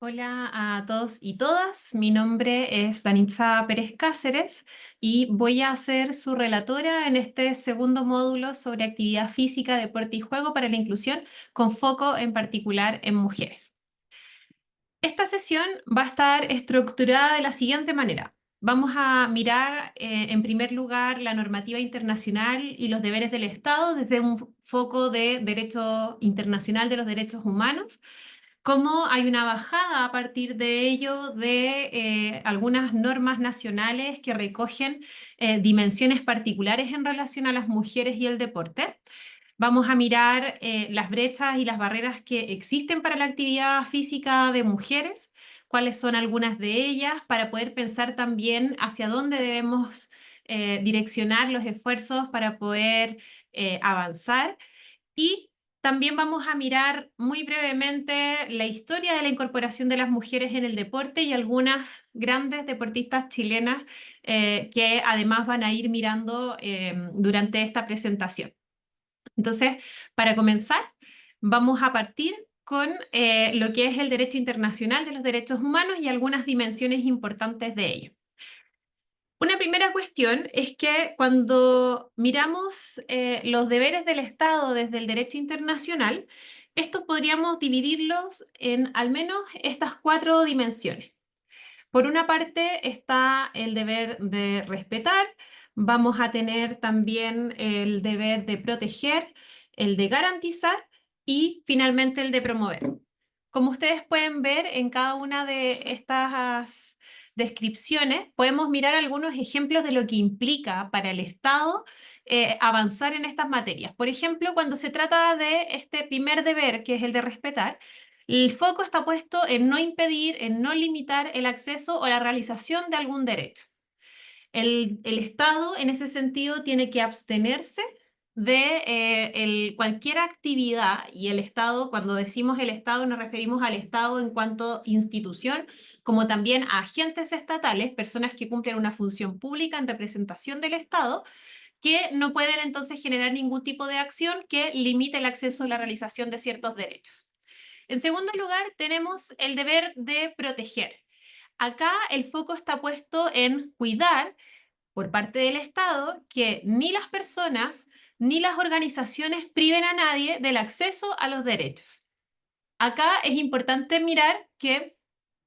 Hola a todos y todas, mi nombre es Danitza Pérez Cáceres y voy a ser su relatora en este segundo módulo sobre actividad física, deporte y juego para la inclusión, con foco en particular en mujeres. Esta sesión va a estar estructurada de la siguiente manera. Vamos a mirar en primer lugar la normativa internacional y los deberes del Estado desde un foco de derecho internacional de los derechos humanos, cómo hay una bajada a partir de ello de algunas normas nacionales que recogen dimensiones particulares en relación a las mujeres y el deporte. Vamos a mirar las brechas y las barreras que existen para la actividad física de mujeres, cuáles son algunas de ellas, para poder pensar también hacia dónde debemos direccionar los esfuerzos para poder avanzar. Y también vamos a mirar muy brevemente la historia de la incorporación de las mujeres en el deporte y algunas grandes deportistas chilenas que además van a ir mirando durante esta presentación. Entonces, para comenzar, vamos a partir con lo que es el derecho internacional de los derechos humanos y algunas dimensiones importantes de ello. Una primera cuestión es que cuando miramos los deberes del Estado desde el derecho internacional, estos podríamos dividirlos en al menos estas cuatro dimensiones. Por una parte está el deber de respetar, vamos a tener también el deber de proteger, el de garantizar y finalmente el de promover. Como ustedes pueden ver en cada una de estas descripciones, podemos mirar algunos ejemplos de lo que implica para el Estado avanzar en estas materias. Por ejemplo, cuando se trata de este primer deber, que es el de respetar, el foco está puesto en no impedir, en no limitar el acceso o la realización de algún derecho. El Estado, en ese sentido, tiene que abstenerse de cualquier actividad, y el Estado, cuando decimos el Estado, nos referimos al Estado en cuanto institución, como también a agentes estatales, personas que cumplen una función pública en representación del Estado, que no pueden entonces generar ningún tipo de acción que limite el acceso a la realización de ciertos derechos. En segundo lugar, tenemos el deber de proteger. Acá el foco está puesto en cuidar por parte del Estado que ni las personas ni las organizaciones priven a nadie del acceso a los derechos. Acá es importante mirar que,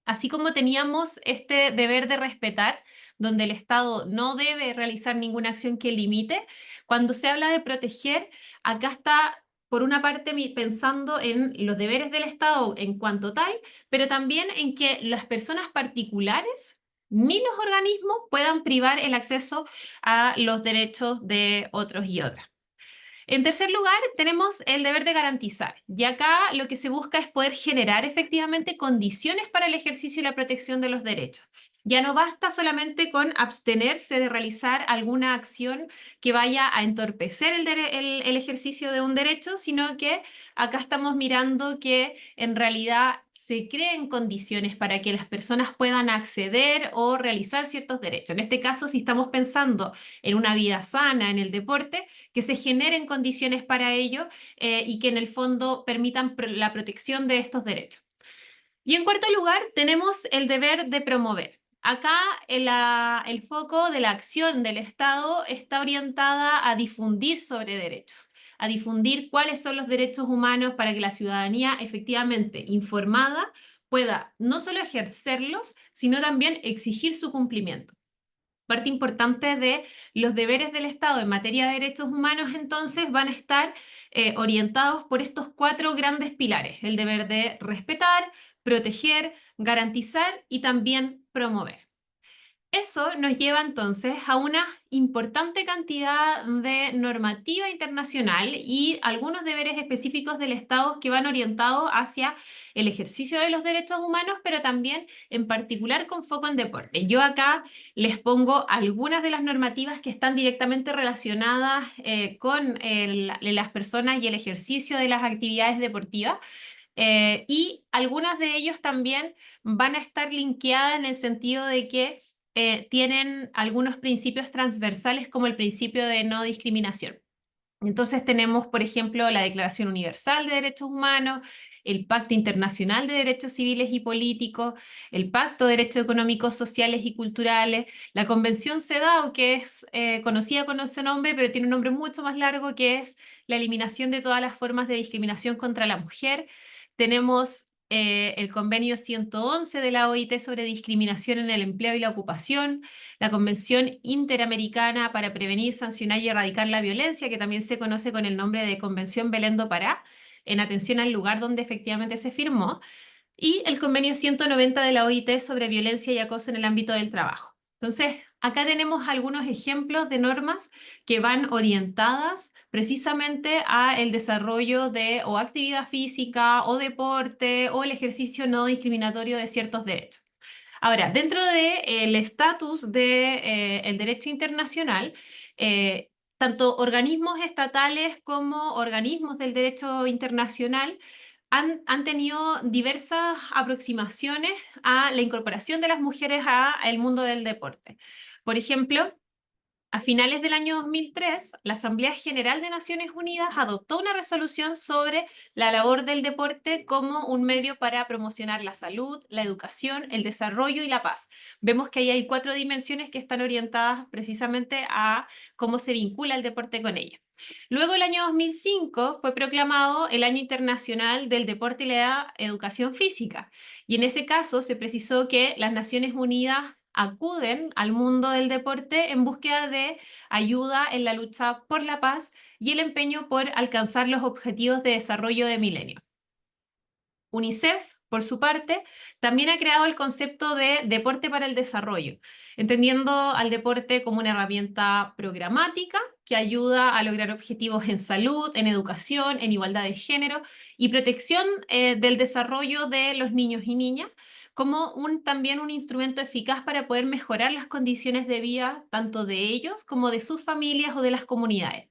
así como teníamos este deber de respetar, donde el Estado no debe realizar ninguna acción que limite, cuando se habla de proteger, acá está, por una parte, pensando en los deberes del Estado en cuanto tal, pero también en que las personas particulares ni los organismos puedan privar el acceso a los derechos de otros y otras. En tercer lugar, tenemos el deber de garantizar. Y acá lo que se busca es poder generar efectivamente condiciones para el ejercicio y la protección de los derechos. Ya no basta solamente con abstenerse de realizar alguna acción que vaya a entorpecer el ejercicio de un derecho, sino que acá estamos mirando que en realidad se creen condiciones para que las personas puedan acceder o realizar ciertos derechos. En este caso, si estamos pensando en una vida sana, en el deporte, que se generen condiciones para ello y que en el fondo permitan la protección de estos derechos. Y en cuarto lugar, tenemos el deber de promover. Acá el foco de la acción del Estado está orientada a difundir sobre derechos, a difundir cuáles son los derechos humanos para que la ciudadanía efectivamente informada pueda no solo ejercerlos, sino también exigir su cumplimiento. Parte importante de los deberes del Estado en materia de derechos humanos, entonces, van a estar orientados por estos cuatro grandes pilares: el deber de respetar, proteger, garantizar y también promover. Eso nos lleva entonces a una importante cantidad de normativa internacional y algunos deberes específicos del Estado que van orientados hacia el ejercicio de los derechos humanos, pero también en particular con foco en deporte. Yo acá les pongo algunas de las normativas que están directamente relacionadas con las personas y el ejercicio de las actividades deportivas. Y algunas de ellos también van a estar linkeadas en el sentido de que tienen algunos principios transversales como el principio de no discriminación. Entonces tenemos, por ejemplo, la Declaración Universal de Derechos Humanos, el Pacto Internacional de Derechos Civiles y Políticos, el Pacto de Derechos Económicos, Sociales y Culturales, la Convención CEDAW, que es conocida con ese nombre, pero tiene un nombre mucho más largo, que es la eliminación de todas las formas de discriminación contra la mujer. Tenemos el Convenio 111 de la OIT sobre discriminación en el empleo y la ocupación, la Convención Interamericana para Prevenir, Sancionar y Erradicar la Violencia, que también se conoce con el nombre de Convención Belén do Pará, en atención al lugar donde efectivamente se firmó, y el Convenio 190 de la OIT sobre violencia y acoso en el ámbito del trabajo. Entonces, acá tenemos algunos ejemplos de normas que van orientadas precisamente a el desarrollo de o actividad física o deporte o el ejercicio no discriminatorio de ciertos derechos. Ahora, dentro del estatus del derecho internacional, tanto organismos estatales como organismos del derecho internacional han tenido diversas aproximaciones a la incorporación de las mujeres al mundo del deporte. Por ejemplo, a finales del año 2003, la Asamblea General de Naciones Unidas adoptó una resolución sobre la labor del deporte como un medio para promocionar la salud, la educación, el desarrollo y la paz. Vemos que ahí hay 4 dimensiones que están orientadas precisamente a cómo se vincula el deporte con ella. Luego, el año 2005 fue proclamado el Año Internacional del Deporte y la Educación Física. Y en ese caso se precisó que las Naciones Unidas acuden al mundo del deporte en búsqueda de ayuda en la lucha por la paz y el empeño por alcanzar los objetivos de desarrollo de milenio. UNICEF, por su parte, también ha creado el concepto de deporte para el desarrollo, entendiendo al deporte como una herramienta programática que ayuda a lograr objetivos en salud, en educación, en igualdad de género y protección del desarrollo de los niños y niñas, como también un instrumento eficaz para poder mejorar las condiciones de vida tanto de ellos como de sus familias o de las comunidades.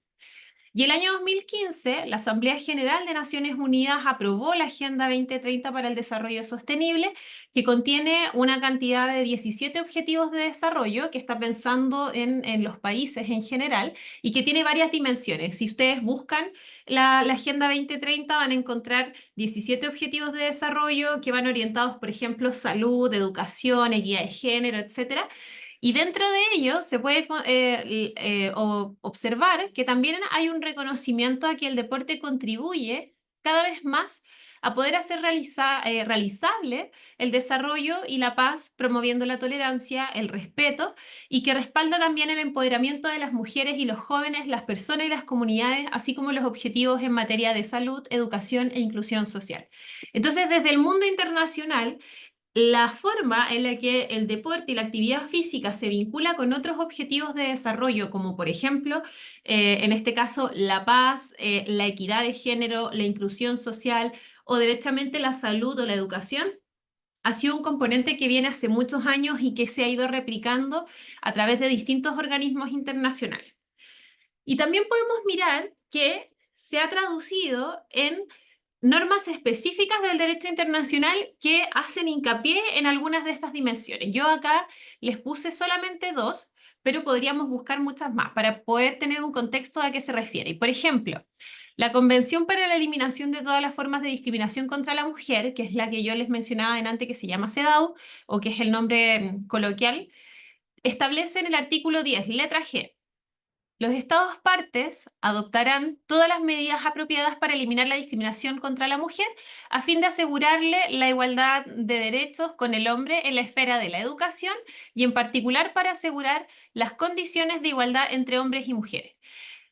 Y el año 2015, la Asamblea General de Naciones Unidas aprobó la Agenda 2030 para el Desarrollo Sostenible, que contiene una cantidad de 17 objetivos de desarrollo que está pensando en los países en general y que tiene varias dimensiones. Si ustedes buscan la Agenda 2030, van a encontrar 17 objetivos de desarrollo que van orientados, por ejemplo, salud, educación, equidad de género, etcétera. Y dentro de ello se puede observar que también hay un reconocimiento a que el deporte contribuye cada vez más a poder hacer realizable el desarrollo y la paz, promoviendo la tolerancia, el respeto, y que respalda también el empoderamiento de las mujeres y los jóvenes, las personas y las comunidades, así como los objetivos en materia de salud, educación e inclusión social. Entonces, desde el mundo internacional, la forma en la que el deporte y la actividad física se vincula con otros objetivos de desarrollo, como por ejemplo, en este caso, la paz, la equidad de género, la inclusión social o derechamente la salud o la educación, ha sido un componente que viene hace muchos años y que se ha ido replicando a través de distintos organismos internacionales. Y también podemos mirar que se ha traducido en normas específicas del derecho internacional que hacen hincapié en algunas de estas dimensiones. Yo acá les puse solamente 2, pero podríamos buscar muchas más para poder tener un contexto a qué se refiere. Y por ejemplo, la Convención para la Eliminación de todas las formas de discriminación contra la mujer, que es la que yo les mencionaba antes, que se llama CEDAW, o que es el nombre coloquial, establece en el artículo 10, letra G: los Estados partes adoptarán todas las medidas apropiadas para eliminar la discriminación contra la mujer a fin de asegurarle la igualdad de derechos con el hombre en la esfera de la educación y en particular para asegurar las condiciones de igualdad entre hombres y mujeres,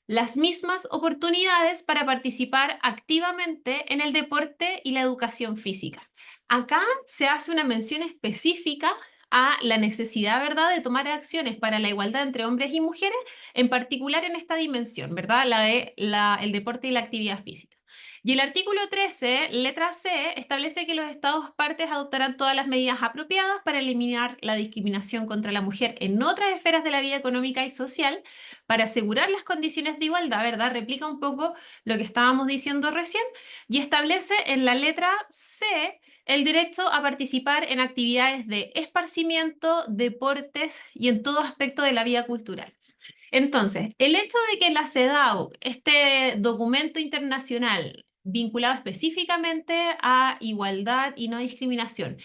las mismas oportunidades para participar activamente en el deporte y la educación física. Acá se hace una mención específica a la necesidad, ¿verdad?, de tomar acciones para la igualdad entre hombres y mujeres, en particular en esta dimensión, ¿verdad?, la de el deporte y la actividad física. Y el artículo 13, letra C, establece que los Estados partes adoptarán todas las medidas apropiadas para eliminar la discriminación contra la mujer en otras esferas de la vida económica y social, para asegurar las condiciones de igualdad, ¿verdad? Replica un poco lo que estábamos diciendo recién y establece en la letra C el derecho a participar en actividades de esparcimiento, deportes y en todo aspecto de la vida cultural. Entonces, el hecho de que la CEDAW, este documento internacional vinculado específicamente a igualdad y no discriminación,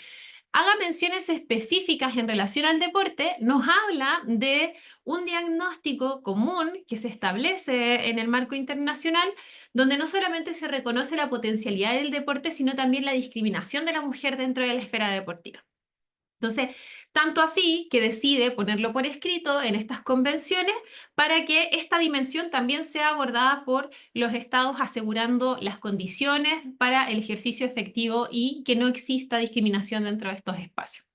haga menciones específicas en relación al deporte, nos habla de un diagnóstico común que se establece en el marco internacional, donde no solamente se reconoce la potencialidad del deporte, sino también la discriminación de la mujer dentro de la esfera deportiva. Entonces, tanto así que decide ponerlo por escrito en estas convenciones para que esta dimensión también sea abordada por los estados, asegurando las condiciones para el ejercicio efectivo y que no exista discriminación dentro de estos espacios.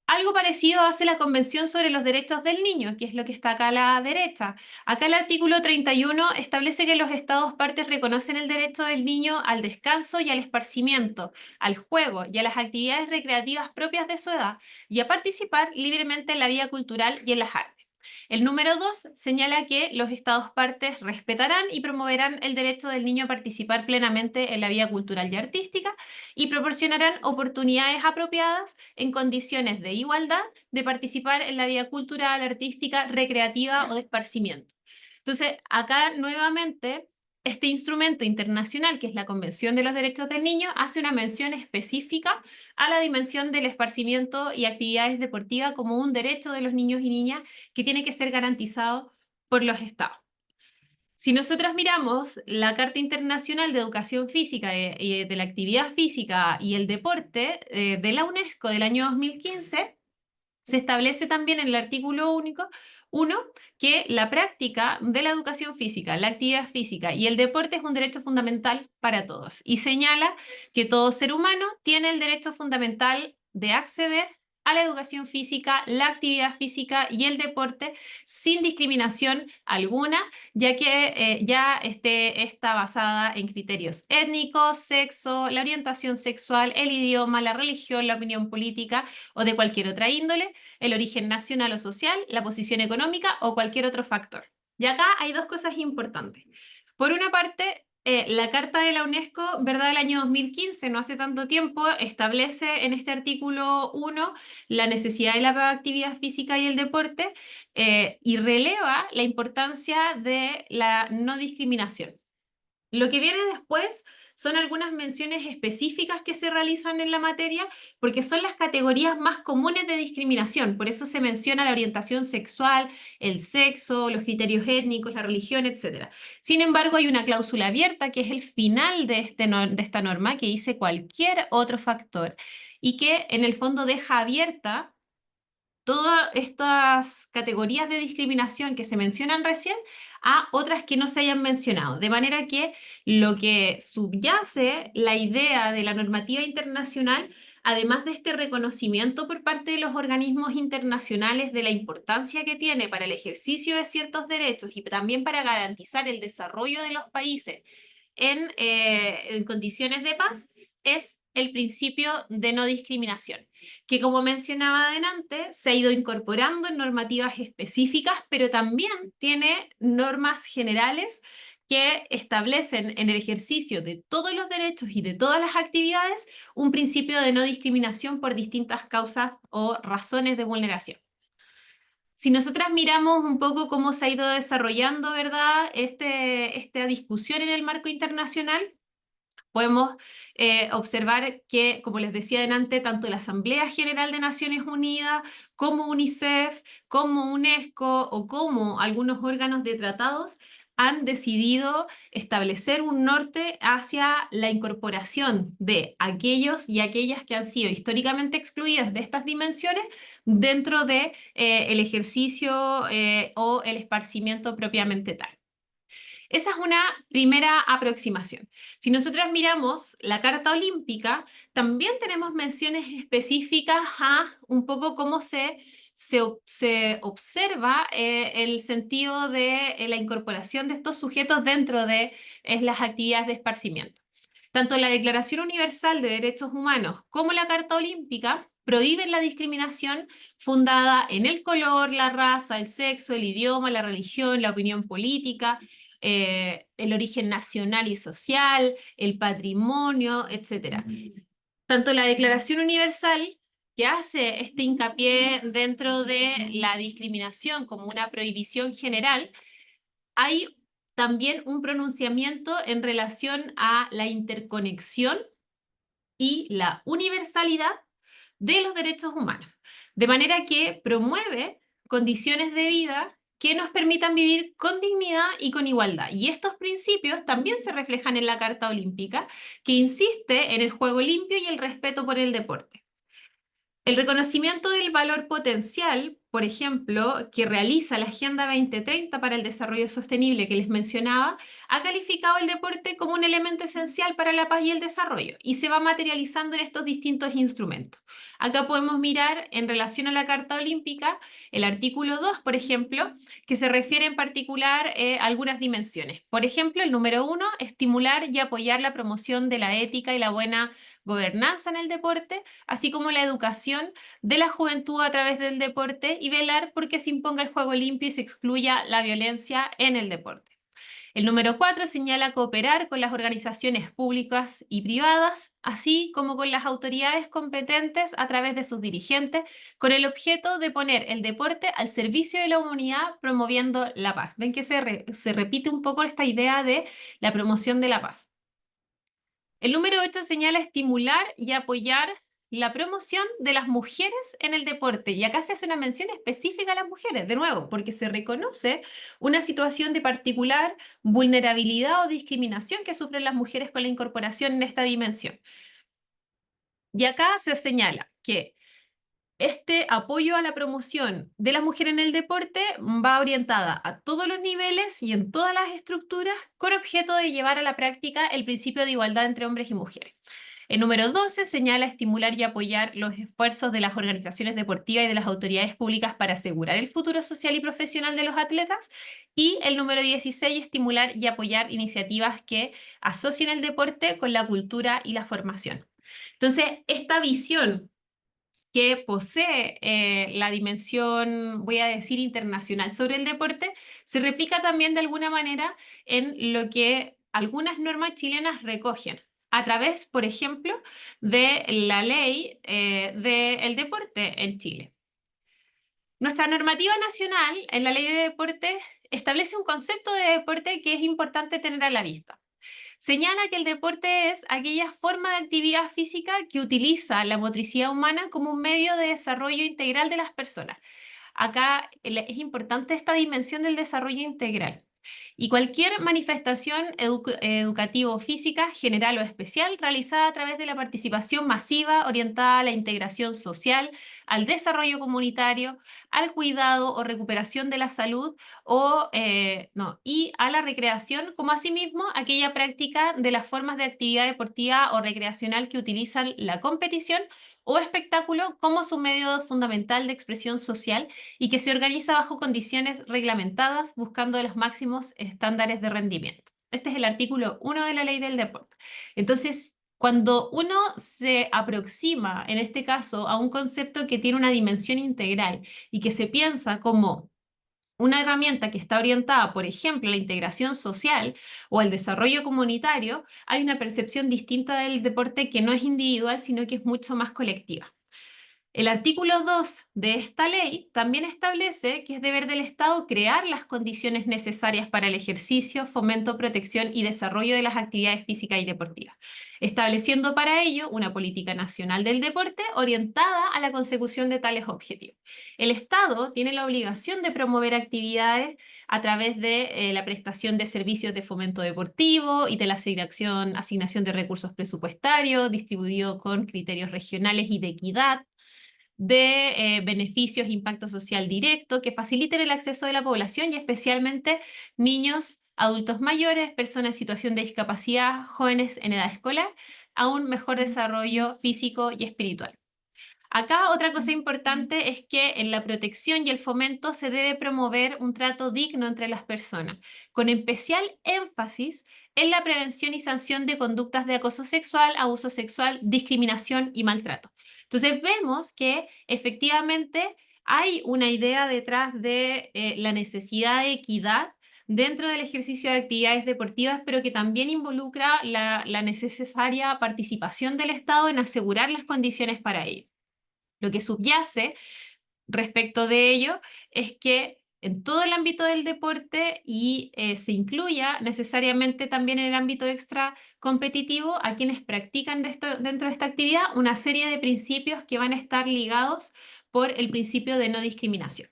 Algo parecido hace la Convención sobre los Derechos del Niño, que es lo que está acá a la derecha. Acá el artículo 31 establece que los Estados partes reconocen el derecho del niño al descanso y al esparcimiento, al juego y a las actividades recreativas propias de su edad, y a participar libremente en la vida cultural y en las artes. El número 2 señala que los Estados partes respetarán y promoverán el derecho del niño a participar plenamente en la vida cultural y artística y proporcionarán oportunidades apropiadas en condiciones de igualdad de participar en la vida cultural, artística, recreativa o de esparcimiento. Entonces, acá nuevamente, este instrumento internacional, que es la Convención de los Derechos del Niño, hace una mención específica a la dimensión del esparcimiento y actividades deportivas como un derecho de los niños y niñas que tiene que ser garantizado por los estados. Si nosotros miramos la Carta Internacional de Educación Física de la Actividad Física y el Deporte de la UNESCO del año 2015, se establece también en el artículo único 1 que la práctica de la educación física, la actividad física y el deporte es un derecho fundamental para todos y señala que todo ser humano tiene el derecho fundamental de acceder a la educación física, la actividad física y el deporte sin discriminación alguna, ya que está basada en criterios étnicos, sexo, la orientación sexual, el idioma, la religión, la opinión política o de cualquier otra índole, el origen nacional o social, la posición económica o cualquier otro factor. Y acá hay dos cosas importantes. Por una parte, la Carta de la UNESCO, ¿verdad?, del año 2015, no hace tanto tiempo, establece en este artículo 1 la necesidad de la actividad física y el deporte y releva la importancia de la no discriminación. Lo que viene después son algunas menciones específicas que se realizan en la materia porque son las categorías más comunes de discriminación. Por eso se menciona la orientación sexual, el sexo, los criterios étnicos, la religión, etc. Sin embargo, hay una cláusula abierta que es el final de esta norma que dice cualquier otro factor y que en el fondo deja abierta todas estas categorías de discriminación que se mencionan recién a otras que no se hayan mencionado. De manera que lo que subyace la idea de la normativa internacional, además de este reconocimiento por parte de los organismos internacionales de la importancia que tiene para el ejercicio de ciertos derechos y también para garantizar el desarrollo de los países en condiciones de paz, es el principio de no discriminación, que como mencionaba adelante, se ha ido incorporando en normativas específicas, pero también tiene normas generales que establecen en el ejercicio de todos los derechos y de todas las actividades un principio de no discriminación por distintas causas o razones de vulneración. Si nosotras miramos un poco cómo se ha ido desarrollando, ¿verdad?, esta discusión en el marco internacional, podemos observar que, como les decía delante, tanto la Asamblea General de Naciones Unidas, como UNICEF, como UNESCO o como algunos órganos de tratados han decidido establecer un norte hacia la incorporación de aquellos y aquellas que han sido históricamente excluidas de estas dimensiones dentro de el ejercicio o el esparcimiento propiamente tal. Esa es una primera aproximación. Si nosotras miramos la Carta Olímpica, también tenemos menciones específicas a un poco cómo se observa el sentido de la incorporación de estos sujetos dentro de las actividades de esparcimiento. Tanto la Declaración Universal de Derechos Humanos como la Carta Olímpica prohíben la discriminación fundada en el color, la raza, el sexo, el idioma, la religión, la opinión política, el origen nacional y social, el patrimonio, etc. Tanto la Declaración Universal que hace este hincapié dentro de la discriminación como una prohibición general, hay también un pronunciamiento en relación a la interconexión y la universalidad de los derechos humanos, de manera que promueve condiciones de vida que nos permitan vivir con dignidad y con igualdad. Y estos principios también se reflejan en la Carta Olímpica, que insiste en el juego limpio y el respeto por el deporte. El reconocimiento del valor potencial, por ejemplo, que realiza la Agenda 2030 para el Desarrollo Sostenible que les mencionaba, ha calificado el deporte como un elemento esencial para la paz y el desarrollo y se va materializando en estos distintos instrumentos. Acá podemos mirar en relación a la Carta Olímpica el artículo 2, por ejemplo, que se refiere en particular a algunas dimensiones. Por ejemplo, el número 1, estimular y apoyar la promoción de la ética y la buena gobernanza en el deporte, así como la educación de la juventud a través del deporte y velar porque se imponga el juego limpio y se excluya la violencia en el deporte. El número 4 señala cooperar con las organizaciones públicas y privadas, así como con las autoridades competentes a través de sus dirigentes, con el objeto de poner el deporte al servicio de la humanidad, promoviendo la paz. Ven que se repite un poco esta idea de la promoción de la paz. El número 8 señala estimular y apoyar la promoción de las mujeres en el deporte. Y acá se hace una mención específica a las mujeres, de nuevo, porque se reconoce una situación de particular vulnerabilidad o discriminación que sufren las mujeres con la incorporación en esta dimensión. Y acá se señala que este apoyo a la promoción de las mujeres en el deporte va orientada a todos los niveles y en todas las estructuras con objeto de llevar a la práctica el principio de igualdad entre hombres y mujeres. El número 12 señala estimular y apoyar los esfuerzos de las organizaciones deportivas y de las autoridades públicas para asegurar el futuro social y profesional de los atletas. Y el número 16, estimular y apoyar iniciativas que asocien el deporte con la cultura y la formación. Entonces, esta visión que posee la dimensión, voy a decir, internacional sobre el deporte, se replica también de alguna manera en lo que algunas normas chilenas recogen a través, por ejemplo, de la ley del deporte en Chile. Nuestra normativa nacional en la ley de deporte establece un concepto de deporte que es importante tener a la vista. Señala que el deporte es aquella forma de actividad física que utiliza la motricidad humana como un medio de desarrollo integral de las personas. Acá es importante esta dimensión del desarrollo integral. Y cualquier manifestación educativo-física, general o especial, realizada a través de la participación masiva orientada a la integración social, al desarrollo comunitario, al cuidado o recuperación de la salud y a la recreación, como asimismo aquella práctica de las formas de actividad deportiva o recreacional que utilizan la competición o espectáculo como su medio fundamental de expresión social y que se organiza bajo condiciones reglamentadas buscando los máximos estándares de rendimiento. Este es el artículo 1 de la ley del deporte. Entonces, cuando uno se aproxima, en este caso, a un concepto que tiene una dimensión integral y que se piensa como una herramienta que está orientada, por ejemplo, a la integración social o al desarrollo comunitario, hay una percepción distinta del deporte que no es individual, sino que es mucho más colectiva. El artículo 2 de esta ley también establece que es deber del Estado crear las condiciones necesarias para el ejercicio, fomento, protección y desarrollo de las actividades físicas y deportivas, estableciendo para ello una política nacional del deporte orientada a la consecución de tales objetivos. El Estado tiene la obligación de promover actividades a través de la prestación de servicios de fomento deportivo y de la asignación de recursos presupuestarios distribuidos con criterios regionales y de equidad de beneficios, impacto social directo, que faciliten el acceso de la población y especialmente niños, adultos mayores, personas en situación de discapacidad, jóvenes en edad escolar, a un mejor desarrollo físico y espiritual. Acá otra cosa importante es que en la protección y el fomento se debe promover un trato digno entre las personas, con especial énfasis en la prevención y sanción de conductas de acoso sexual, abuso sexual, discriminación y maltrato. Entonces vemos que efectivamente hay una idea detrás de la necesidad de equidad dentro del ejercicio de actividades deportivas, pero que también involucra la necesaria participación del Estado en asegurar las condiciones para ello. Lo que subyace respecto de ello es que en todo el ámbito del deporte y se incluya necesariamente también en el ámbito extra competitivo a quienes practican dentro de esta actividad una serie de principios que van a estar ligados por el principio de no discriminación.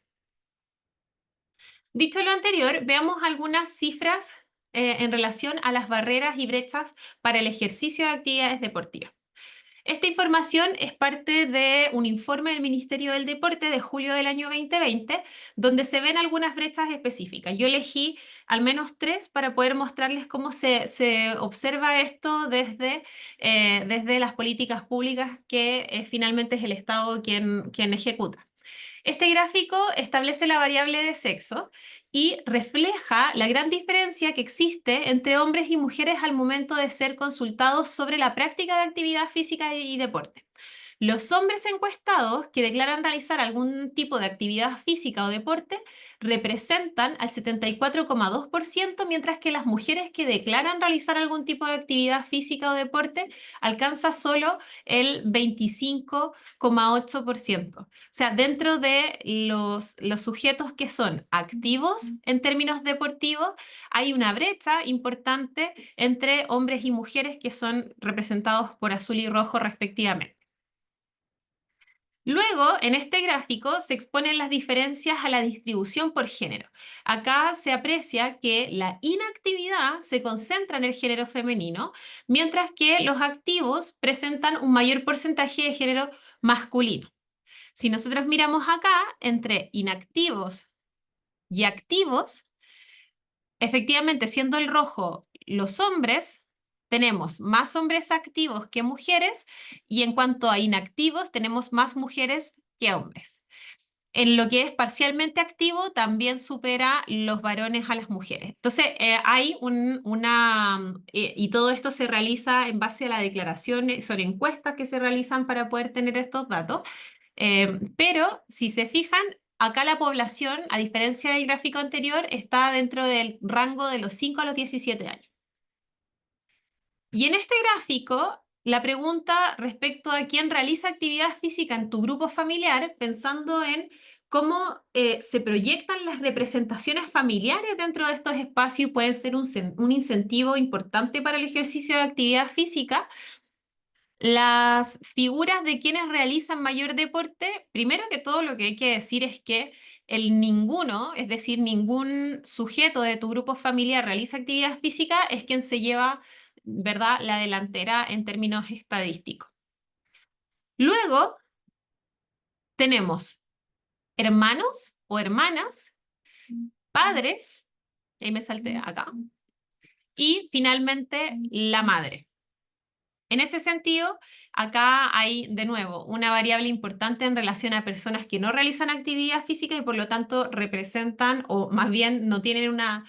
Dicho lo anterior, veamos algunas cifras en relación a las barreras y brechas para el ejercicio de actividades deportivas. Esta información es parte de un informe del Ministerio del Deporte de julio del año 2020, donde se ven algunas brechas específicas. Yo elegí al menos 3 para poder mostrarles cómo se observa esto desde las políticas públicas que finalmente es el Estado quien ejecuta. Este gráfico establece la variable de sexo y refleja la gran diferencia que existe entre hombres y mujeres al momento de ser consultados sobre la práctica de actividad física y deporte. Los hombres encuestados que declaran realizar algún tipo de actividad física o deporte representan al 74,2%, mientras que las mujeres que declaran realizar algún tipo de actividad física o deporte alcanza solo el 25,8%. O sea, dentro de los sujetos que son activos en términos deportivos, hay una brecha importante entre hombres y mujeres que son representados por azul y rojo respectivamente. Luego, en este gráfico se exponen las diferencias a la distribución por género. Acá se aprecia que la inactividad se concentra en el género femenino, mientras que los activos presentan un mayor porcentaje de género masculino. Si nosotros miramos acá, entre inactivos y activos, efectivamente, siendo el rojo los hombres, tenemos más hombres activos que mujeres, y en cuanto a inactivos, tenemos más mujeres que hombres. En lo que es parcialmente activo, también supera los varones a las mujeres. Entonces, hay y todo esto se realiza en base a la declaración, son encuestas que se realizan para poder tener estos datos. Pero si se fijan, acá la población, a diferencia del gráfico anterior, está dentro del rango de los 5 a los 17 años. Y en este gráfico, la pregunta respecto a quién realiza actividad física en tu grupo familiar, pensando en cómo se proyectan las representaciones familiares dentro de estos espacios y pueden ser un incentivo importante para el ejercicio de actividad física. Las figuras de quienes realizan mayor deporte, primero que todo lo que hay que decir es que el ninguno, es decir, ningún sujeto de tu grupo familiar realiza actividad física, es quien se lleva, ¿verdad?, la delantera en términos estadísticos. Luego tenemos hermanos o hermanas, padres, ahí me salté acá, y finalmente la madre. En ese sentido, acá hay de nuevo una variable importante en relación a personas que no realizan actividad física y por lo tanto representan o más bien no tienen una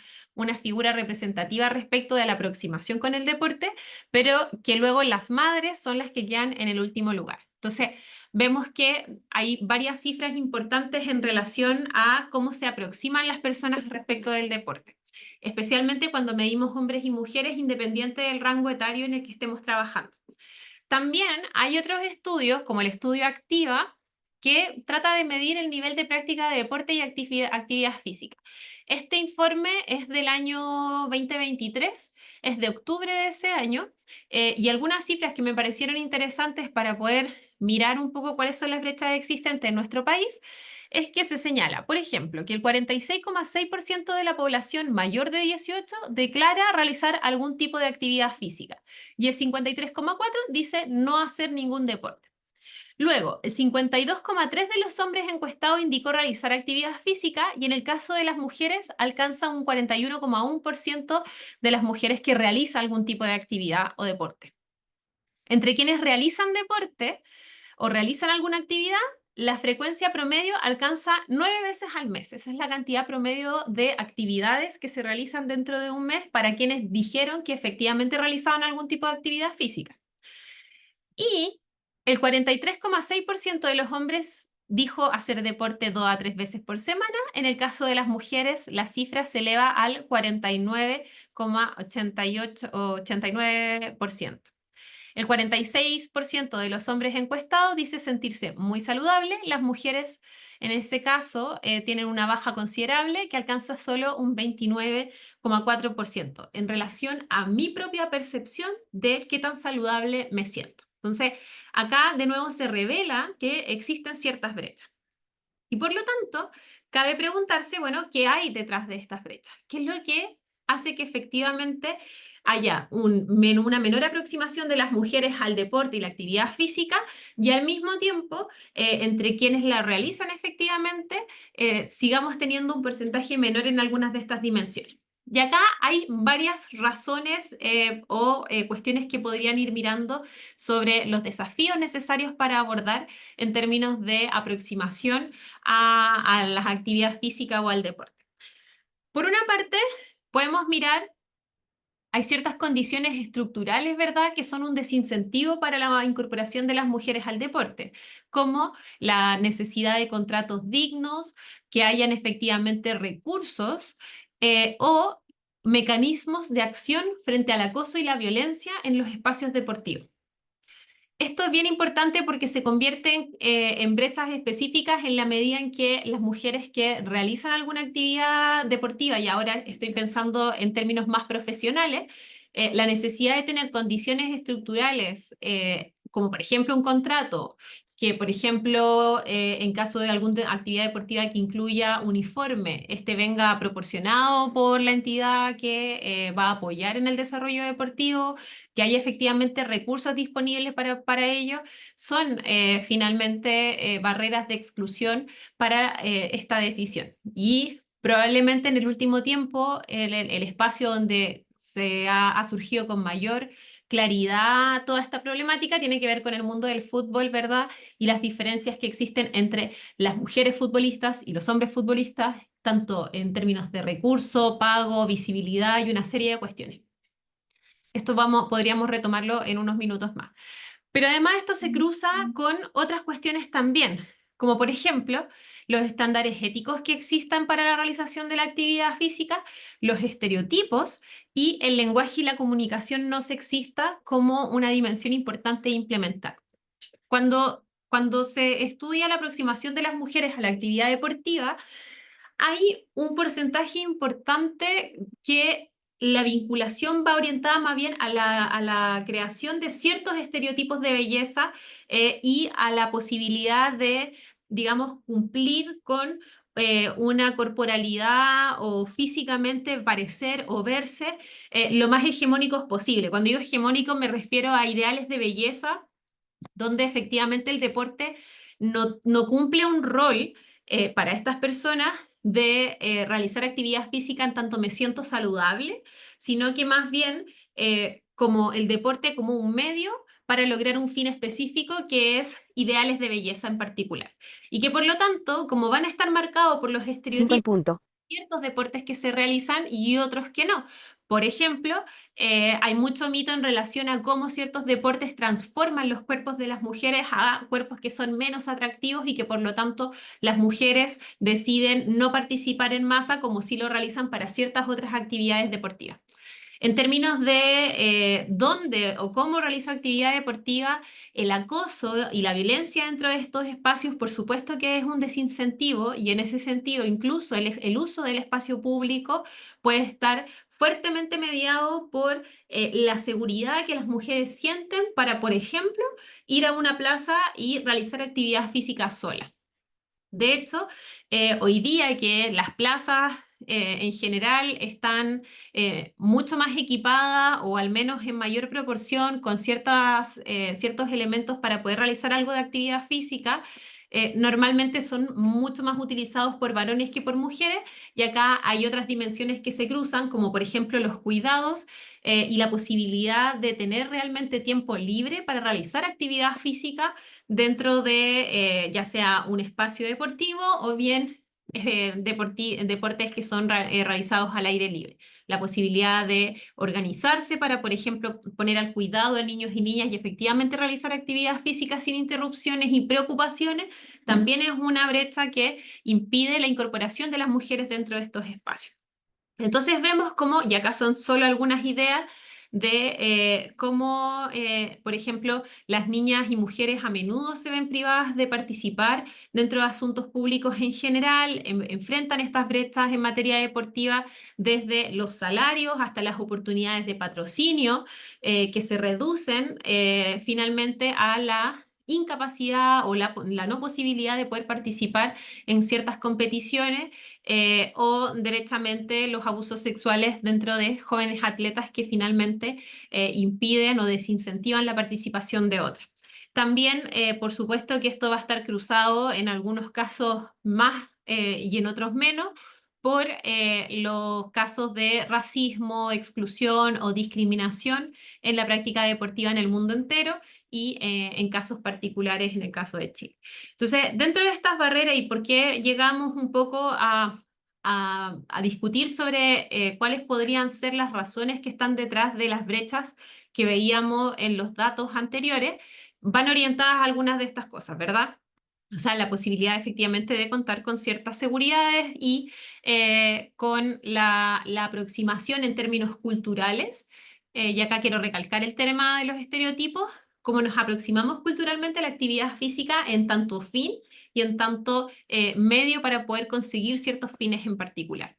figura representativa respecto de la aproximación con el deporte, pero que luego las madres son las que quedan en el último lugar. Entonces, vemos que hay varias cifras importantes en relación a cómo se aproximan las personas respecto del deporte, especialmente cuando medimos hombres y mujeres independiente del rango etario en el que estemos trabajando. También hay otros estudios, como el estudio Activa, que trata de medir el nivel de práctica de deporte y actividad física. Este informe es del año 2023, es de octubre de ese año, y algunas cifras que me parecieron interesantes para poder mirar un poco cuáles son las brechas existentes en nuestro país, es que se señala, por ejemplo, que el 46,6% de la población mayor de 18 declara realizar algún tipo de actividad física y el 53,4% dice no hacer ningún deporte. Luego, el 52,3% de los hombres encuestados indicó realizar actividad física y en el caso de las mujeres alcanza un 41,1% de las mujeres que realiza algún tipo de actividad o deporte. Entre quienes realizan deporte o realizan alguna actividad, la frecuencia promedio alcanza 9 veces al mes. Esa es la cantidad promedio de actividades que se realizan dentro de un mes para quienes dijeron que efectivamente realizaban algún tipo de actividad física. Y el 43,6% de los hombres dijo hacer deporte 2 a 3 veces por semana. En el caso de las mujeres, la cifra se eleva al 49,88 o 89%. El 46% de los hombres encuestados dice sentirse muy saludable. Las mujeres, en ese caso, tienen una baja considerable que alcanza solo un 29,4% en relación a mi propia percepción de qué tan saludable me siento. Entonces, acá de nuevo se revela que existen ciertas brechas. Y por lo tanto, cabe preguntarse, bueno, ¿qué hay detrás de estas brechas? ¿Qué es lo que hace que efectivamente haya una menor aproximación de las mujeres al deporte y la actividad física y al mismo tiempo, entre quienes la realizan efectivamente, sigamos teniendo un porcentaje menor en algunas de estas dimensiones? Y acá hay varias razones cuestiones que podrían ir mirando sobre los desafíos necesarios para abordar en términos de aproximación a las actividades físicas o al deporte. Por una parte, podemos mirar, hay ciertas condiciones estructurales, ¿verdad?, que son un desincentivo para la incorporación de las mujeres al deporte, como la necesidad de contratos dignos, que hayan efectivamente recursos o mecanismos de acción frente al acoso y la violencia en los espacios deportivos. Esto es bien importante porque se convierten en brechas específicas en la medida en que las mujeres que realizan alguna actividad deportiva, y ahora estoy pensando en términos más profesionales, la necesidad de tener condiciones estructurales, como por ejemplo un contrato, que por ejemplo en caso de alguna actividad deportiva que incluya uniforme, este venga proporcionado por la entidad que va a apoyar en el desarrollo deportivo, que haya efectivamente recursos disponibles para ello, son finalmente barreras de exclusión para esta decisión. Y probablemente en el último tiempo el espacio donde ha surgido con mayor claridad toda esta problemática tiene que ver con el mundo del fútbol, ¿verdad? Y las diferencias que existen entre las mujeres futbolistas y los hombres futbolistas, tanto en términos de recurso, pago, visibilidad y una serie de cuestiones. Esto podríamos retomarlo en unos minutos más. Pero además esto se cruza con otras cuestiones también, como por ejemplo los estándares éticos que existan para la realización de la actividad física, los estereotipos y el lenguaje y la comunicación no sexista como una dimensión importante de implementar. Cuando se estudia la aproximación de las mujeres a la actividad deportiva, hay un porcentaje importante que la vinculación va orientada más bien a la creación de ciertos estereotipos de belleza y a la posibilidad de, digamos, cumplir con una corporalidad o físicamente parecer o verse lo más hegemónicos posible. Cuando digo hegemónico me refiero a ideales de belleza donde efectivamente el deporte no cumple un rol para estas personas de realizar actividad física en tanto me siento saludable, sino que más bien como el deporte como un medio para lograr un fin específico que es ideales de belleza en particular. Y que por lo tanto, como van a estar marcados por los 5 en estereotipos, punto. ciertos deportes que se realizan y otros que no. Por ejemplo, hay mucho mito en relación a cómo ciertos deportes transforman los cuerpos de las mujeres a cuerpos que son menos atractivos y que por lo tanto las mujeres deciden no participar en masa como si lo realizan para ciertas otras actividades deportivas. En términos de dónde o cómo realizo actividad deportiva, el acoso y la violencia dentro de estos espacios, por supuesto que es un desincentivo y en ese sentido incluso el uso del espacio público puede estar fuertemente mediado por la seguridad que las mujeres sienten para, por ejemplo, ir a una plaza y realizar actividad física sola. De hecho, hoy día que las plazas en general están mucho más equipadas o al menos en mayor proporción con ciertos elementos para poder realizar algo de actividad física, normalmente son mucho más utilizados por varones que por mujeres y acá hay otras dimensiones que se cruzan, como por ejemplo los cuidados y la posibilidad de tener realmente tiempo libre para realizar actividad física dentro de ya sea un espacio deportivo o bien deportes que son realizados al aire libre. La posibilidad de organizarse para, por ejemplo, poner al cuidado de niños y niñas y efectivamente realizar actividades físicas sin interrupciones y preocupaciones, también es una brecha que impide la incorporación de las mujeres dentro de estos espacios. Entonces vemos cómo, y acá son solo algunas ideas, de cómo, por ejemplo, las niñas y mujeres a menudo se ven privadas de participar dentro de asuntos públicos en general, enfrentan estas brechas en materia deportiva desde los salarios hasta las oportunidades de patrocinio que se reducen finalmente a la incapacidad o la no posibilidad de poder participar en ciertas competiciones o directamente los abusos sexuales dentro de jóvenes atletas que finalmente impiden o desincentivan la participación de otras. También, por supuesto que esto va a estar cruzado en algunos casos más y en otros menos por los casos de racismo, exclusión o discriminación en la práctica deportiva en el mundo entero y en casos particulares en el caso de Chile. Entonces, dentro de estas barreras y por qué llegamos un poco a discutir sobre cuáles podrían ser las razones que están detrás de las brechas que veíamos en los datos anteriores, van orientadas a algunas de estas cosas, ¿verdad? O sea, la posibilidad efectivamente de contar con ciertas seguridades y con la aproximación en términos culturales, y acá quiero recalcar el tema de los estereotipos, cómo nos aproximamos culturalmente a la actividad física en tanto fin y en tanto medio para poder conseguir ciertos fines en particular.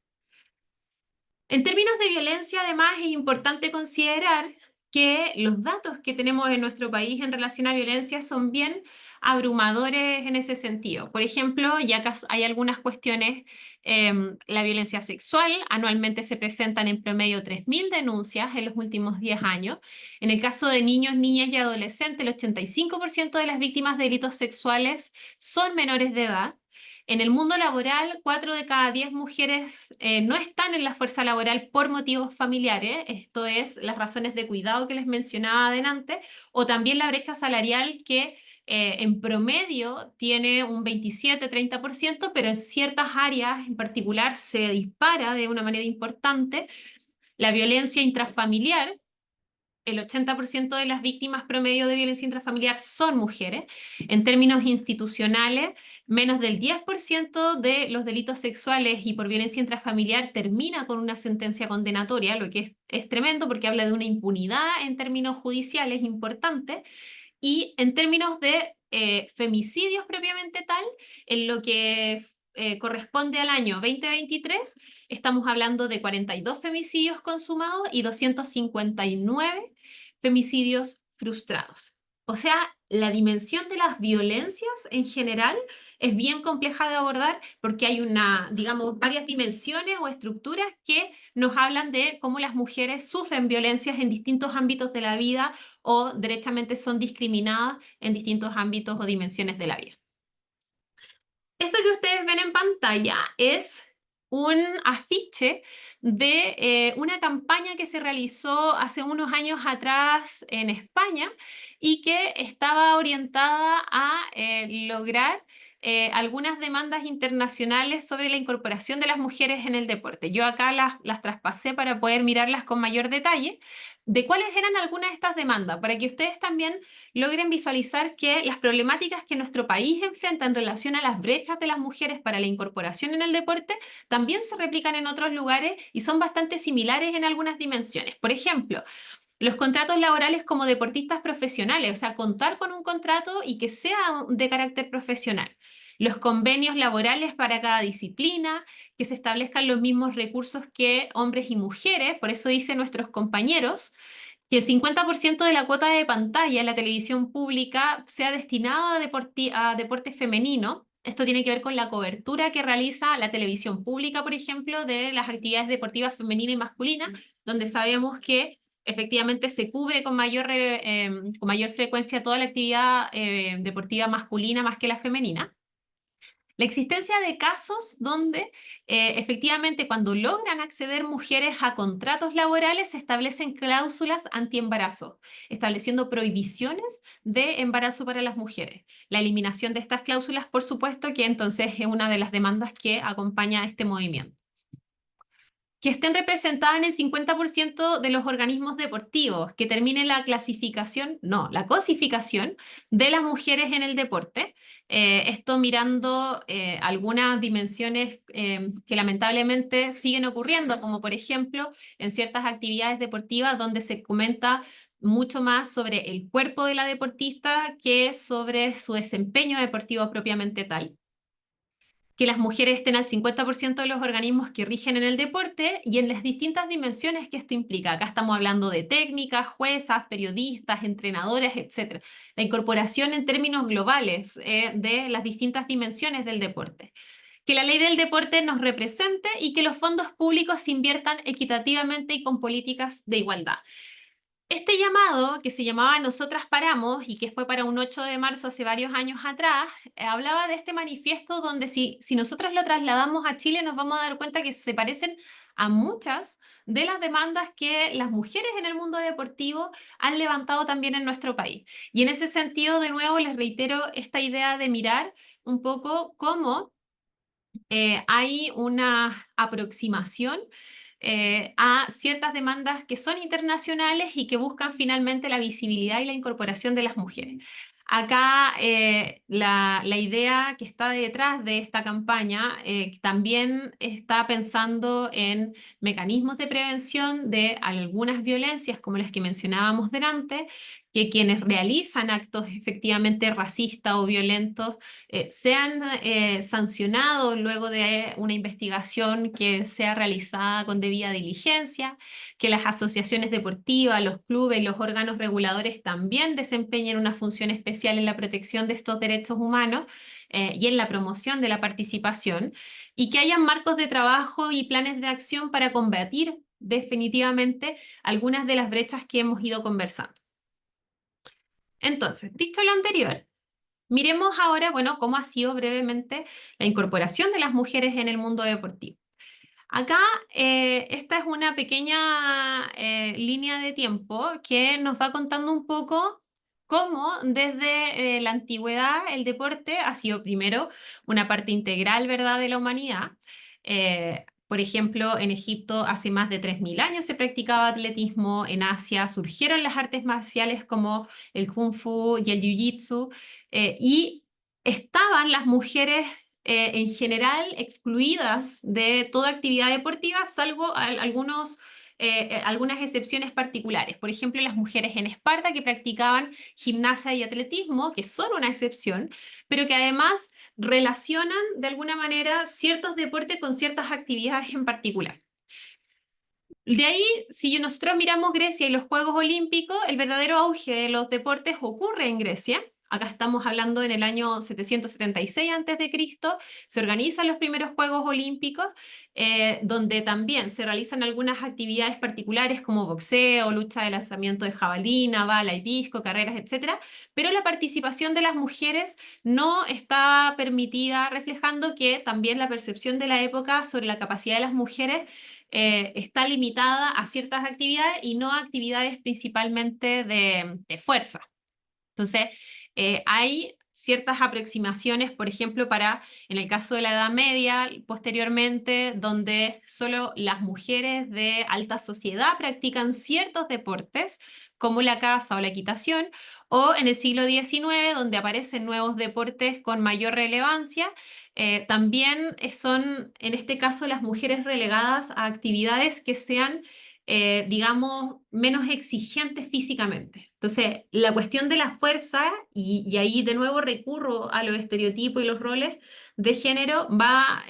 En términos de violencia, además, es importante considerar que los datos que tenemos en nuestro país en relación a violencia son bien abrumadores en ese sentido. Por ejemplo, ya hay algunas cuestiones, la violencia sexual, anualmente se presentan en promedio 3.000 denuncias en los últimos 10 años. En el caso de niños, niñas y adolescentes, el 85% de las víctimas de delitos sexuales son menores de edad. En el mundo laboral, 4 de cada 10 mujeres no están en la fuerza laboral por motivos familiares, esto es las razones de cuidado que les mencionaba adelante, o también la brecha salarial que en promedio tiene un 27-30%, pero en ciertas áreas en particular se dispara de una manera importante. La violencia intrafamiliar, el 80% de las víctimas promedio de violencia intrafamiliar son mujeres. En términos institucionales, menos del 10% de los delitos sexuales y por violencia intrafamiliar termina con una sentencia condenatoria, lo que es tremendo porque habla de una impunidad en términos judiciales importante. Y en términos de femicidios propiamente tal, en lo que corresponde al año 2023, estamos hablando de 42 femicidios consumados y 259 femicidios frustrados. O sea, la dimensión de las violencias en general es bien compleja de abordar porque hay digamos, varias dimensiones o estructuras que nos hablan de cómo las mujeres sufren violencias en distintos ámbitos de la vida o derechamente son discriminadas en distintos ámbitos o dimensiones de la vida. Esto que ustedes ven en pantalla es un afiche de una campaña que se realizó hace unos años atrás en España y que estaba orientada a lograr algunas demandas internacionales sobre la incorporación de las mujeres en el deporte. Yo acá las traspasé para poder mirarlas con mayor detalle de cuáles eran algunas de estas demandas, para que ustedes también logren visualizar que las problemáticas que nuestro país enfrenta en relación a las brechas de las mujeres para la incorporación en el deporte también se replican en otros lugares y son bastante similares en algunas dimensiones. Por ejemplo, los contratos laborales como deportistas profesionales, o sea, contar con un contrato y que sea de carácter profesional. Los convenios laborales para cada disciplina, que se establezcan los mismos recursos que hombres y mujeres, por eso dicen nuestros compañeros, que el 50% de la cuota de pantalla en la televisión pública sea destinado a deporte femenino. Esto tiene que ver con la cobertura que realiza la televisión pública, por ejemplo, de las actividades deportivas femeninas y masculinas, donde sabemos que efectivamente se cubre con mayor frecuencia toda la actividad deportiva masculina más que la femenina. La existencia de casos donde efectivamente cuando logran acceder mujeres a contratos laborales se establecen cláusulas antiembarazo, estableciendo prohibiciones de embarazo para las mujeres. La eliminación de estas cláusulas, por supuesto, que entonces es una de las demandas que acompaña a este movimiento. que estén representadas en el 50% de los organismos deportivos, que termine la clasificación, no, la cosificación de las mujeres en el deporte. Esto mirando algunas dimensiones que lamentablemente siguen ocurriendo, como por ejemplo en ciertas actividades deportivas donde se comenta mucho más sobre el cuerpo de la deportista que sobre su desempeño deportivo propiamente tal, que las mujeres estén al 50% de los organismos que rigen en el deporte y en las distintas dimensiones que esto implica. Acá estamos hablando de técnicas, juezas, periodistas, entrenadoras, etc. La incorporación en términos globales de las distintas dimensiones del deporte. Que la ley del deporte nos represente y que los fondos públicos se inviertan equitativamente y con políticas de igualdad. Este llamado, que se llamaba Nosotras Paramos y que fue para un 8 de marzo hace varios años atrás, hablaba de este manifiesto donde si nosotros lo trasladamos a Chile nos vamos a dar cuenta que se parecen a muchas de las demandas que las mujeres en el mundo deportivo han levantado también en nuestro país. Y en ese sentido, de nuevo, les reitero esta idea de mirar un poco cómo hay una aproximación a ciertas demandas que son internacionales y que buscan finalmente la visibilidad y la incorporación de las mujeres. Acá la idea que está detrás de esta campaña también está pensando en mecanismos de prevención de algunas violencias como las que mencionábamos delante, que quienes realizan actos efectivamente racistas o violentos sean sancionados luego de una investigación que sea realizada con debida diligencia, que las asociaciones deportivas, los clubes y los órganos reguladores también desempeñen una función especial en la protección de estos derechos humanos y en la promoción de la participación, y que haya marcos de trabajo y planes de acción para combatir definitivamente algunas de las brechas que hemos ido conversando. Entonces, dicho lo anterior, miremos ahora, bueno, cómo ha sido brevemente la incorporación de las mujeres en el mundo deportivo. Acá, esta es una pequeña línea de tiempo que nos va contando un poco cómo desde la antigüedad el deporte ha sido primero una parte integral, ¿verdad?, de la humanidad. Por ejemplo, en Egipto hace más de 3.000 años se practicaba atletismo, en Asia surgieron las artes marciales como el kung fu y el jiu-jitsu, y estaban las mujeres en general excluidas de toda actividad deportiva, salvo algunas excepciones particulares. Por ejemplo, las mujeres en Esparta que practicaban gimnasia y atletismo, que son una excepción, pero que además relacionan de alguna manera ciertos deportes con ciertas actividades en particular. De ahí, si nosotros miramos Grecia y los Juegos Olímpicos, el verdadero auge de los deportes ocurre en Grecia. Acá estamos hablando en el año 776 a.C., se organizan los primeros Juegos Olímpicos, donde también se realizan algunas actividades particulares como boxeo, lucha de lanzamiento de jabalina, bala y disco, carreras, etcétera, pero la participación de las mujeres no está permitida, reflejando que también la percepción de la época sobre la capacidad de las mujeres está limitada a ciertas actividades y no a actividades principalmente de fuerza. Entonces, hay ciertas aproximaciones, por ejemplo, en el caso de la Edad Media, posteriormente, donde solo las mujeres de alta sociedad practican ciertos deportes, como la caza o la equitación, o en el siglo XIX, donde aparecen nuevos deportes con mayor relevancia. También son, en este caso, las mujeres relegadas a actividades que sean digamos, menos exigentes físicamente. Entonces, la cuestión de la fuerza, y ahí de nuevo recurro a los estereotipos y los roles de género, va,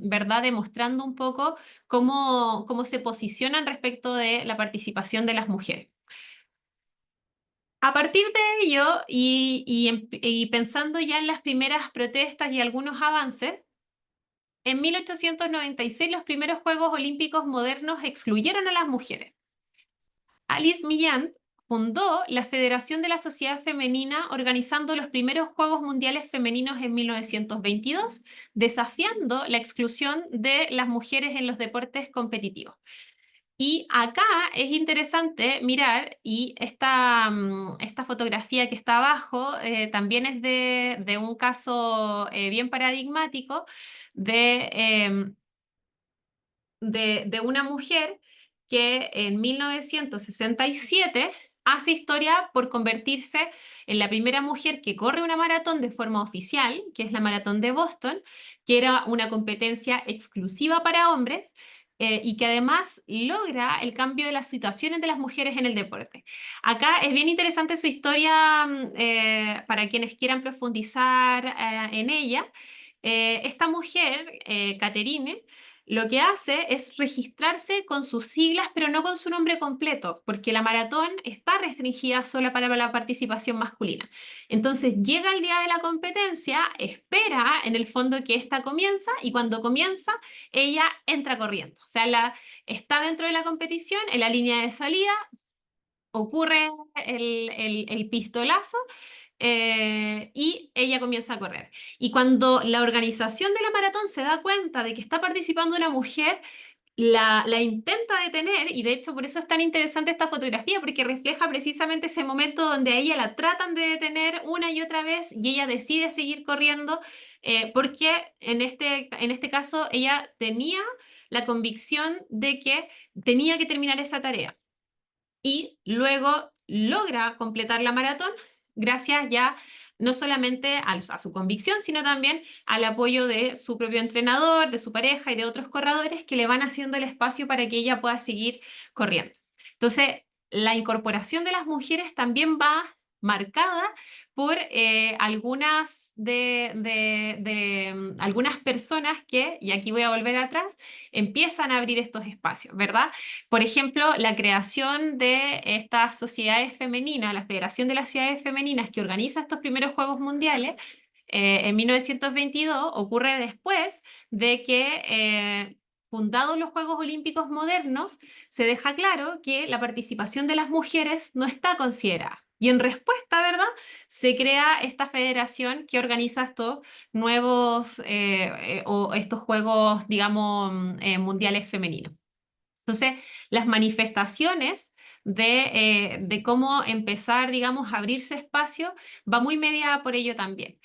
¿verdad?, demostrando un poco cómo se posicionan respecto de la participación de las mujeres. A partir de ello, y pensando ya en las primeras protestas y algunos avances, en 1896 los primeros Juegos Olímpicos modernos excluyeron a las mujeres. Alice Milland fundó la Federación de la Sociedad Femenina, organizando los primeros Juegos Mundiales Femeninos en 1922, desafiando la exclusión de las mujeres en los deportes competitivos. Y acá es interesante mirar, y esta fotografía que está abajo también es de un caso bien paradigmático de de una mujer que en 1967 hace historia por convertirse en la primera mujer que corre una maratón de forma oficial, que es la Maratón de Boston, que era una competencia exclusiva para hombres. Y que además logra el cambio de las situaciones de las mujeres en el deporte. Acá es bien interesante su historia para quienes quieran profundizar en ella. Esta mujer, Caterine, lo que hace es registrarse con sus siglas, pero no con su nombre completo, porque la maratón está restringida solo para la participación masculina. Entonces llega el día de la competencia, espera en el fondo que esta comienza y cuando comienza, ella entra corriendo. O sea, está dentro de la competición, en la línea de salida, ocurre el pistolazo y ella comienza a correr. Y cuando la organización de la maratón se da cuenta de que está participando una mujer, la intenta detener y de hecho por eso es tan interesante esta fotografía porque refleja precisamente ese momento donde a ella la tratan de detener una y otra vez y ella decide seguir corriendo porque en este caso ella tenía la convicción de que tenía que terminar esa tarea y luego logra completar la maratón gracias ya no solamente a su convicción, sino también al apoyo de su propio entrenador, de su pareja y de otros corredores que le van haciendo el espacio para que ella pueda seguir corriendo. Entonces, la incorporación de las mujeres también va marcada por algunas personas que, y aquí voy a volver atrás, empiezan a abrir estos espacios, ¿verdad? Por ejemplo, la creación de estas sociedades femeninas, la Federación de las Ciudades Femeninas que organiza estos primeros Juegos Mundiales en 1922 ocurre después de que, fundados los Juegos Olímpicos modernos, se deja claro que la participación de las mujeres no está considerada. Y en respuesta, ¿verdad? Se crea esta federación que organiza estos nuevos o estos Juegos, digamos, mundiales femeninos. Entonces, las manifestaciones de cómo empezar, digamos, a abrirse espacio va muy mediada por ello también.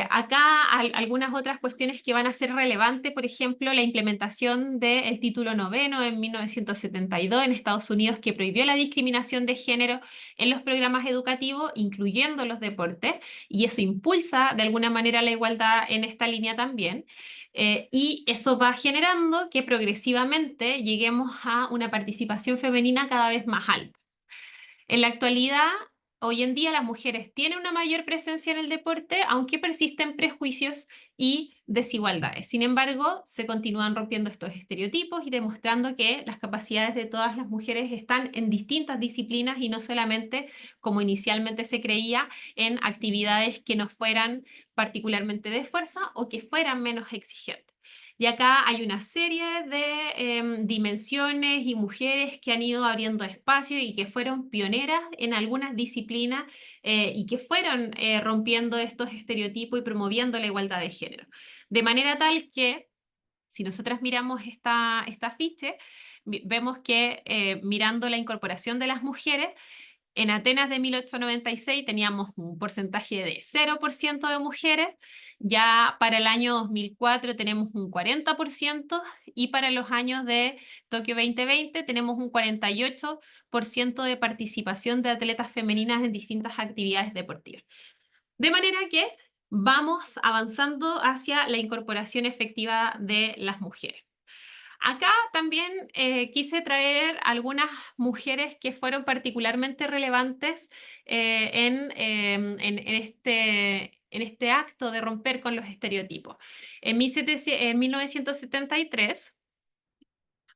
Acá algunas otras cuestiones que van a ser relevantes, por ejemplo, la implementación del título noveno en 1972 en Estados Unidos que prohibió la discriminación de género en los programas educativos, incluyendo los deportes, y eso impulsa de alguna manera la igualdad en esta línea también. Y eso va generando que progresivamente lleguemos a una participación femenina cada vez más alta. En la actualidad, hoy en día las mujeres tienen una mayor presencia en el deporte, aunque persisten prejuicios y desigualdades. Sin embargo, se continúan rompiendo estos estereotipos y demostrando que las capacidades de todas las mujeres están en distintas disciplinas y no solamente, como inicialmente se creía, en actividades que no fueran particularmente de fuerza o que fueran menos exigentes. Y acá hay una serie de dimensiones y mujeres que han ido abriendo espacio y que fueron pioneras en algunas disciplinas y que fueron rompiendo estos estereotipos y promoviendo la igualdad de género. De manera tal que, si nosotras miramos esta afiche, vemos que mirando la incorporación de las mujeres, en Atenas de 1896 teníamos un porcentaje de 0% de mujeres, ya para el año 2004 tenemos un 40% y para los años de Tokio 2020 tenemos un 48% de participación de atletas femeninas en distintas actividades deportivas. De manera que vamos avanzando hacia la incorporación efectiva de las mujeres. Acá también quise traer algunas mujeres que fueron particularmente relevantes en este acto de romper con los estereotipos. En 1973,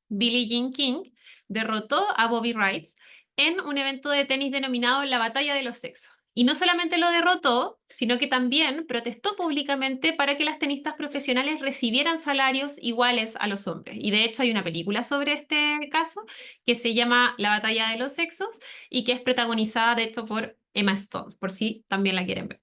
Billie Jean King derrotó a Bobby Wright en un evento de tenis denominado la Batalla de los Sexos. Y no solamente lo derrotó, sino que también protestó públicamente para que las tenistas profesionales recibieran salarios iguales a los hombres. Y de hecho hay una película sobre este caso que se llama La Batalla de los Sexos y que es protagonizada de hecho por Emma Stone, por si también la quieren ver.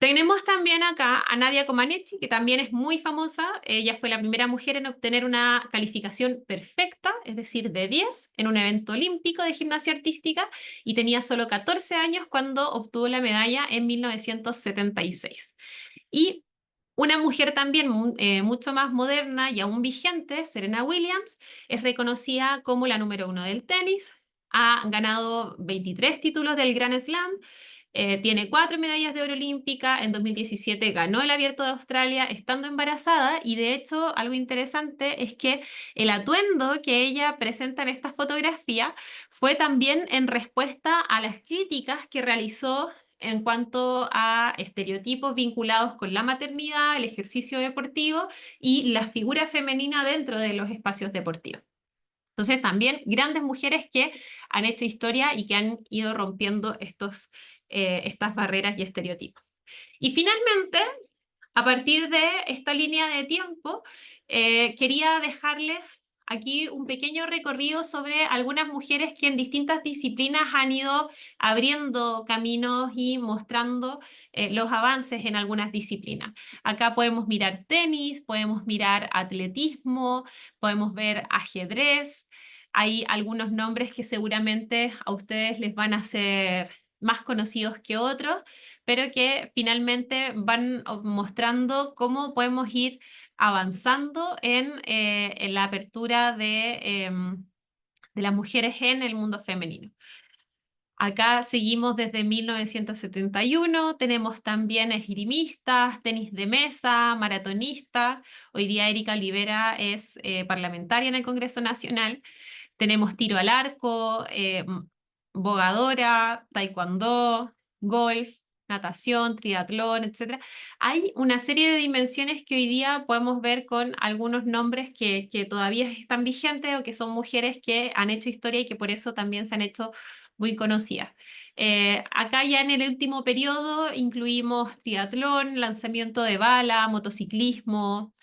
Tenemos también acá a Nadia Comaneci, que también es muy famosa. Ella fue la primera mujer en obtener una calificación perfecta, es decir, de 10, en un evento olímpico de gimnasia artística y tenía solo 14 años cuando obtuvo la medalla en 1976. Y Una mujer también mucho más moderna y aún vigente, Serena Williams, es reconocida como la número uno del tenis. Ha ganado 23 títulos del Grand Slam, tiene 4 medallas de oro olímpica. En 2017 ganó el Abierto de Australia estando embarazada y de hecho algo interesante es que el atuendo que ella presenta en esta fotografía fue también en respuesta a las críticas que realizó en cuanto a estereotipos vinculados con la maternidad, el ejercicio deportivo y la figura femenina dentro de los espacios deportivos. Entonces, también grandes mujeres que han hecho historia y que han ido rompiendo estas barreras y estereotipos. Y finalmente, a partir de esta línea de tiempo, quería dejarles aquí un pequeño recorrido sobre algunas mujeres que en distintas disciplinas han ido abriendo caminos y mostrando los avances en algunas disciplinas. Acá podemos mirar tenis, podemos mirar atletismo, podemos ver ajedrez. Hay algunos nombres que seguramente a ustedes les van a ser más conocidos que otros, pero que finalmente van mostrando cómo podemos ir avanzando en la apertura de las mujeres en el mundo femenino. Acá seguimos desde 1971, tenemos también esgrimistas, tenis de mesa, maratonistas. Hoy día Erika Olivera es parlamentaria en el Congreso Nacional. Tenemos tiro al arco, bogadora, taekwondo, golf, natación, triatlón, etcétera. Hay una serie de dimensiones que hoy día podemos ver con algunos nombres que todavía están vigentes o que son mujeres que han hecho historia y que por eso también se han hecho muy conocidas. Acá ya en el último periodo incluimos triatlón, lanzamiento de bala, motociclismo,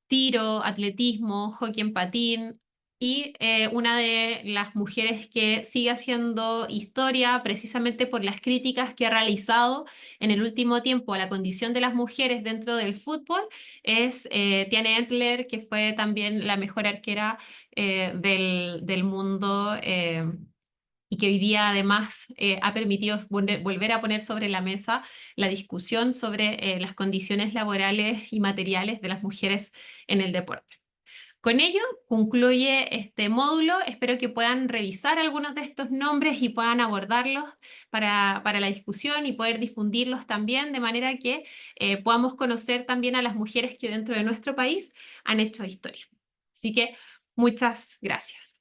tiro, atletismo, hockey en patín y una de las mujeres que sigue haciendo historia precisamente por las críticas que ha realizado en el último tiempo a la condición de las mujeres dentro del fútbol es Tiane Entler, que fue también la mejor arquera del mundo. Y que hoy día además ha permitido volver a poner sobre la mesa la discusión sobre las condiciones laborales y materiales de las mujeres en el deporte. Con ello concluye este módulo. Espero que puedan revisar algunos de estos nombres y puedan abordarlos para la discusión y poder difundirlos también, de manera que podamos conocer también a las mujeres que dentro de nuestro país han hecho historia. Así que muchas gracias.